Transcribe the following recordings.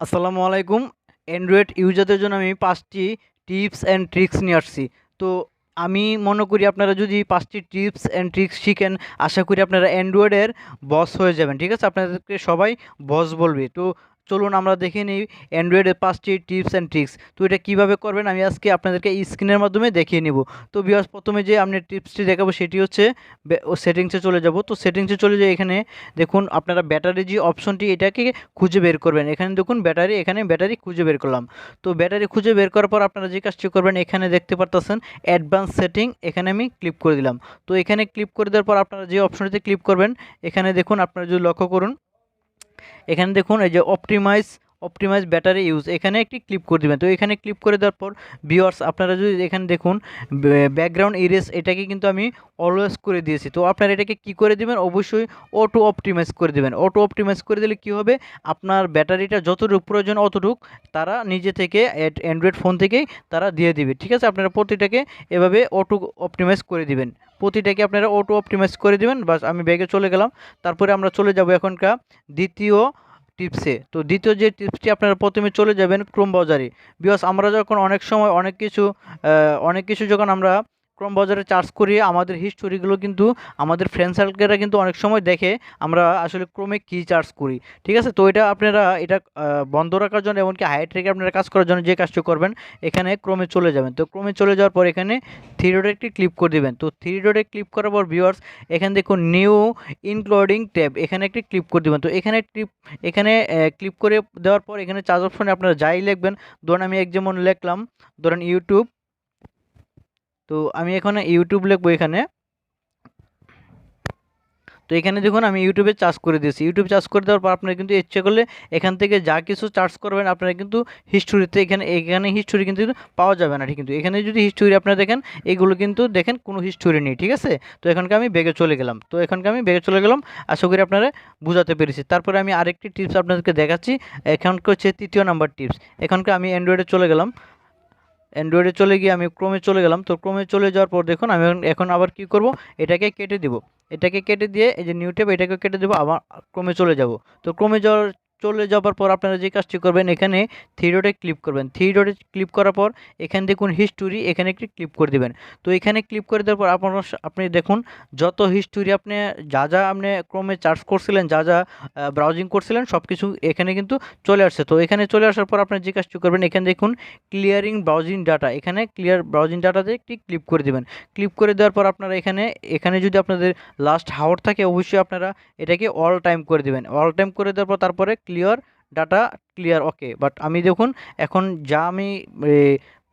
আসসালামু আলাইকুম। অ্যান্ড্রয়েড ইউজারদের জন্য আমি ৫টি টিপস অ্যান্ড ট্রিক্স নিয়ে আসছি। তো আমি মনে করি আপনারা যদি ৫টি টিপস অ্যান্ড ট্রিক্স শিখেন, আশা করি আপনারা অ্যান্ড্রয়েডের বস হয়ে যাবেন। ঠিক আছে? আপনাদেরকে সবাই বস বলবে। তো চলুন আমরা দেখে নিই অ্যান্ড্রয়েডের ৫টি টিপস অ্যান্ড ট্রিক্স। তো এটা কীভাবে করবেন আমি আজকে আপনাদেরকে স্ক্রিনের মাধ্যমে দেখিয়ে নিব। তো ভিউয়ার্স, প্রথমে যে আমি টিপসটি দেখাবো সেটি হচ্ছে সেটিংসে চলে যাব। তো সেটিংসে চলে যেয়ে এখানে দেখুন আপনারা ব্যাটারি যে অপশনটি এটাকে খুঁজে বের করবেন। এখানে দেখুন ব্যাটারি, এখানে ব্যাটারি খুঁজে বের করলাম। তো ব্যাটারি খুঁজে বের করার পর আপনারা যে কাজটি করবেন, এখানে দেখতে পারতেছেন অ্যাডভান্স সেটিং, এখানে আমি ক্লিক করে দিলাম। তো এখানে ক্লিক করে দেওয়ার পর আপনারা যে অপশনটিতে ক্লিক করবেন, এখানে দেখুন আপনারা যদি লক্ষ্য করুন, এখানে দেখুন এই যে অপটিমাইজ ব্যাটারি ইউজ, এখানে একটি ক্লিক করে দেবেন। তো এখানে ক্লিক করে দেওয়ার পর ভিউয়ার্স আপনারা যদি এখানে দেখুন ব্যাকগ্রাউন্ড ইরেজ, এটাকে কিন্তু আমি অলওয়েজ করে দিয়েছি। তো আপনারা এটাকে কি করে দিবেন, অবশ্যই অটো অপটিমাইজ করে দেবেন। অটো অপটিমাইজ করে দিলে কি হবে, আপনার ব্যাটারিটা যতটুকু প্রয়োজন অতটুকু তারা নিজে থেকে অ্যান্ড্রয়েড ফোন থেকেই তারা দিয়ে দিবে। ঠিক আছে? আপনারা প্রতিটাকে এভাবে অটো অপটিমাইজ করে দিবেন, প্রতিটাকে আপনারা অটো অপটিমাইজ করে দিবেন। বাস আমি ব্যাগে চলে গেলাম। তারপরে আমরা চলে যাব এখনকার দ্বিতীয় টিপসে। তো দ্বিতীয় যে টিপসটি, আপনারা প্রথমে চলে যাবেন ক্রোম ব্রাউজারে। বিকজ আমরা যখন অনেক সময় অনেক কিছু যখন আমরা ক্রোম ব্রাউজারে সার্চ করি, আমাদের হিস্টোরিগুলো কিন্তু আমাদের ফ্রেন্ড সার্কেলরা কিন্তু অনেক সময় দেখে আমরা আসলে ক্রোমে কী সার্চ করি। ঠিক আছে? তো এটা আপনারা বন্ধ রাখার জন্য, এমনকি হাইড রেখে আপনারা কাজ করার জন্য যে কাজটি করবেন, এখানে ক্রোমে চলে যাবেন। তো ক্রোমে চলে যাওয়ার পর এখানে থ্রি ডটে একটি ক্লিক করে দেবেন। তো থ্রি ডটে ক্লিক করার পর ভিউয়ার্স এখানে দেখুন নিউ ইনক্লুডিং ট্যাব, এখানে একটি ক্লিক করে দেবেন। তো এখানে ক্লিক করে দেওয়ার পর এখানে চার্জ অপশনে আপনারা যাই লিখবেন, ধরুন আমি যেমন লিখলাম, ধরেন ইউটিউব। তো আমি এখানে ইউটিউব লিখবো এখানে। তো এখানে দেখুন আমি ইউটিউবে চার্জ করে দিয়েছি। ইউটিউব চার্জ করে দেওয়ার পর আপনারা কিন্তু ইচ্ছে করলে এখান থেকে যা কিছু চার্জ করবেন আপনারা কিন্তু হিস্টোরিতে, এখানে হিস্টোরি কিন্তু পাওয়া যাবে না। ঠিক, কিন্তু এখানে যদি হিস্টোরি আপনারা দেখেন, এগুলো কিন্তু দেখেন কোনো হিস্টোরি নেই। ঠিক আছে? তো এখানকে আমি ব্যাগে চলে গেলাম। আশা করি আপনারা বুঝাতে পেরেছি। তারপরে আমি আরেকটি টিপস আপনাদেরকে দেখাচ্ছি। এখানকে হচ্ছে তৃতীয় নাম্বার টিপস। এখানকে আমি অ্যান্ড্রয়েডে চলে গেলাম। অ্যান্ড্রয়েডে চলে গিয়ে আমি ক্রোমে চলে গেলাম। তো ক্রোমে চলে যাওয়ার পর দেখুন আমি এখন আবার কি করব, এটাকে কেটে দিব। এটাকে কেটে দিয়ে এই যে নিউ ট্যাব, এটাকে কেটে দেবো, আবার ক্রোমে চলে যাব। তো চলে যাওয়ার পর আপনারা যে কাজটি করবেন, এখানে থ্রি ডটে ক্লিক করবেন। থ্রি ডটে ক্লিক করার পর এখানে দেখুন হিস্টোরি, এখানে একটি ক্লিক করে দেবেন। তো এখানে ক্লিক করে দেওয়ার পর আপনি দেখুন যত হিস্টোরি আপনি যা আপনি ক্রোমে সার্চ করছিলেন, যা ব্রাউজিং করছিলেন, সব কিছু এখানে কিন্তু চলে আসছে। তো এখানে চলে আসার পর আপনার যে কাজটি করবেন, এখানে দেখুন ক্লিয়ারিং ব্রাউজিং ডাটা, এখানে ক্লিয়ার ব্রাউজিং ডাটাতে একটি ক্লিক করে দেবেন। ক্লিক করে দেওয়ার পর আপনারা এখানে যদি আপনাদের লাস্ট হাওয়ার থাকে, অবশ্যই আপনারা এটাকে অল টাইম করে দেবেন। অল টাইম করে দেওয়ার পর তারপরে clear data, clear okay. But আমি দেখুন এখন যা আমি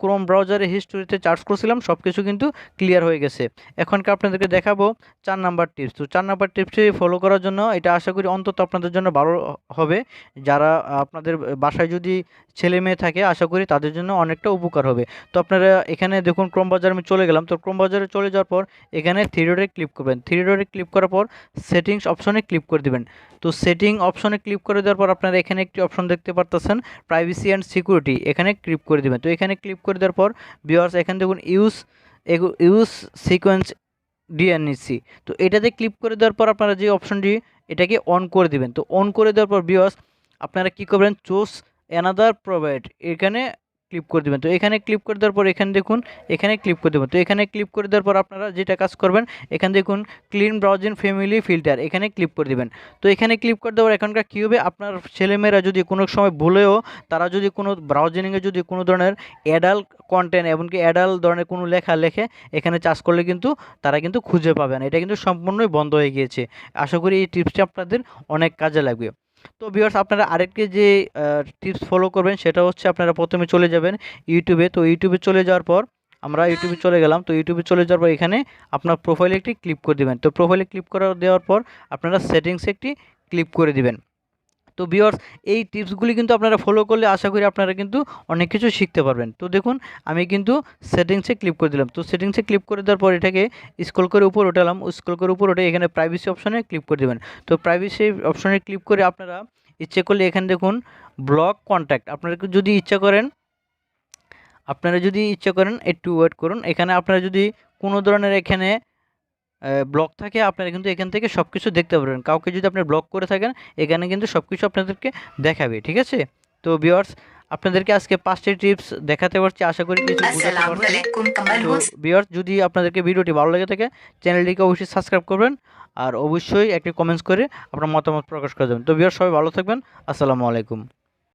ক্রোম ব্রাউজারে হিস্টোরিতে সার্চ করছিলাম সব কিছু কিন্তু ক্লিয়ার হয়ে গেছে। এখনকে আপনাদেরকে দেখাবো 4 নাম্বার টিপস। তো 4 নাম্বার টিপসটি ফলো করার জন্য, এটা আশা করি অন্তত আপনাদের জন্য ভালো হবে। যারা আপনাদের বাসায় যদি ছেলে মেয়ে থাকে, আশা করি তাদের জন্য অনেকটা উপকার হবে। তো আপনারা এখানে দেখুন ক্রোম ব্রাউজারে আমি চলে গেলাম। তো ক্রোম ব্রাউজারে চলে যাওয়ার পর এখানে থ্রি ডটে ক্লিক করবেন। থ্রি ডটে ক্লিক করার পর সেটিংস অপশনে ক্লিক করে দেবেন। তো সেটিং অপশনে ক্লিক করে দেওয়ার পর আপনারা এখানে একটি অপশন দেখতে পারতেছেন, প্রাইভেসি অ্যান্ড সিকিউরিটি, এখানে ক্লিক করে দেবেন। তো এখানে ক্লিক করে দেওয়ার পর ভিউয়ার্স এখানে দেখুন ইউজ সিকোয়েন্স ডিএনএসি। তো এটাতে ক্লিক করে দেওয়ার পর আপনারা যে অপশনটি, এটাকে অন করে দিবেন। তো অন করে দেওয়ার পর ভিউয়ার্স আপনারা কী করবেন, চুজ অ্যানাদার প্রোভাইড, এখানে ক্লিক করে দেবেন। তো এখানে ক্লিক করে দেওয়ার পর এখানে দেখুন এখানে ক্লিক করে দেবেন। তো এখানে ক্লিক করে দেওয়ার পর আপনারা যেটা কাজ করবেন, এখানে দেখুন ক্লিন ব্রাউজিং ফ্যামিলি ফিল্টার, এখানে ক্লিক করে দেবেন। তো এখানে ক্লিক করে দেওয়ার এখনকার কী হবে, আপনার ছেলেমেয়েরা যদি কোনো সময় ভুলেও তারা যদি কোনো ব্রাউজিংয়ে যদি কোনো ধরনের অ্যাডাল্ট কন্টেন্ট, এমনকি অ্যাডাল্ট ধরনের কোনো লেখা লেখে, এখানে চার্জ করলে কিন্তু তারা কিন্তু খুঁজে পাবে না। এটা কিন্তু সম্পূর্ণই বন্ধ হয়ে গিয়েছে। আশা করি এই টিপসটি আপনাদের অনেক কাজে লাগবে। তো ভিউয়ার্স আপনারা আরেকটি যে টিপস ফলো করবেন, সেটা হচ্ছে আপনারা প্রথমে চলে যাবেন ইউটিউবে। তো ইউটিউবে চলে যাওয়ার পর আমরা ইউটিউবে চলে গেলাম। তো ইউটিউবে চলে যাওয়ার পর এখানে আপনার প্রোফাইলে একটি ক্লিক করে দেবেন। তো প্রোফাইলে ক্লিক করে দেওয়ার পর আপনারা সেটিংসে একটি ক্লিক করে দিবেন। তো ভিউয়ার্স এই টিপসগুলি কিন্তু আপনারা ফলো করলে আশা করি আপনারা কিন্তু অনেক কিছু শিখতে পারবেন। তো দেখুন আমি কিন্তু সেটিংসে ক্লিক করে দিলাম। তো সেটিংসে ক্লিক করে দেওয়ার পর এটাকে স্ক্রল করে উপর উঠালাম। স্ক্রল করে উপর উঠে এখানে প্রাইভেসি অপশনে ক্লিক করে দেবেন। তো প্রাইভেসি অপশনে ক্লিক করে আপনারা ইচ্ছে করলে এখানে দেখুন ব্লক কন্ট্যাক্ট, আপনারা যদি ইচ্ছা করেন একটু ওয়েট করুন। এখানে আপনারা যদি কোনো ধরনের এখানে ব্লক থাকে, আপনারা কিন্তু এখান থেকে সব কিছু দেখতে পারবেন। কাউকে যদি আপনি ব্লক করে থাকেন, এখানে কিন্তু সব কিছু আপনাদেরকে দেখাবে। ঠিক আছে? তো ভিউয়ার্স, আপনাদেরকে আজকে 5টি টিপস দেখাতে পারছি, আশা করি কিছু বুঝাতে পারছি। তো ভিউয়ার্স, যদি আপনাদেরকে ভিডিওটি ভালো লেগে থাকে চ্যানেলটিকে অবশ্যই সাবস্ক্রাইব করবেন আর অবশ্যই একটি কমেন্টস করে আপনার মতামত প্রকাশ করে দেবেন। তো ভিউয়ার্স, সবাই ভালো থাকবেন। আসসালামু আলাইকুম।